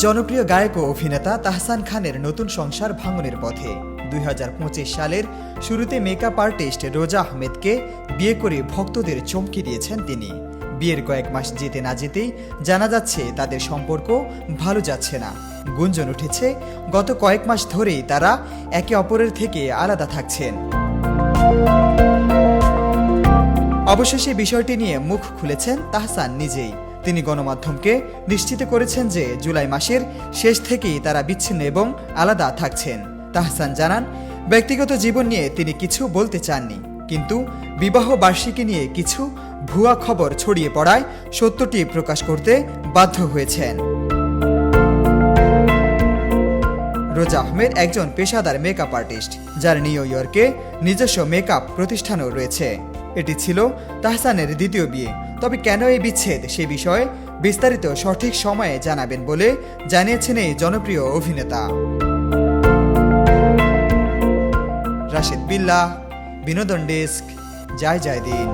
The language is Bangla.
জনপ্রিয় গায়ক ও অভিনেতা তাহসান খানের নতুন সংসার ভাঙনের পথে। 2025 সালের শুরুতে মেকআপ আর্টিস্ট রোজা আহমেদকে বিয়ে করে ভক্তদের চমকে দিয়েছেন তিনি। বিয়ের কয়েক মাস যেতে না যেতেই জানা যাচ্ছে তাদের সম্পর্ক ভালো যাচ্ছে না। গুঞ্জন উঠেছে গত কয়েক মাস ধরেই তারা একে অপরের থেকে আলাদা থাকছেন। অবশেষে বিষয়টি নিয়ে মুখ খুলেছেন তাহসান নিজেই। তিনি গণমাধ্যমকে নিশ্চিত করেছেন যে জুলাই মাসের শেষ থেকেই তারা বিচ্ছিন্ন এবং আলাদা থাকছেন। তাহসান জানান, ব্যক্তিগত জীবন নিয়ে তিনি কিছু বলতে চাননি, কিন্তু বিবাহ বার্ষিকী নিয়ে কিছু ভুয়া খবর ছড়িয়ে পড়ায় সত্যটি প্রকাশ করতে বাধ্য হয়েছেন। রোজা আহমেদ একজন পেশাদার মেকআপ আর্টিস্ট, যার নিউ ইয়র্কে নিজস্ব মেকআপ প্রতিষ্ঠানও রয়েছে। এটি ছিল তাহসানের দ্বিতীয় বিয়ে। তবে কেন এই বিচ্ছেদ সে বিষয়ে বিস্তারিত সঠিক সময়ে জানাবেন বলে জানিয়েছেন এই জনপ্রিয় অভিনেতা। রাশেদ বিল্লাহ, বিনোদন ডেস্ক, জয় জয় দিন।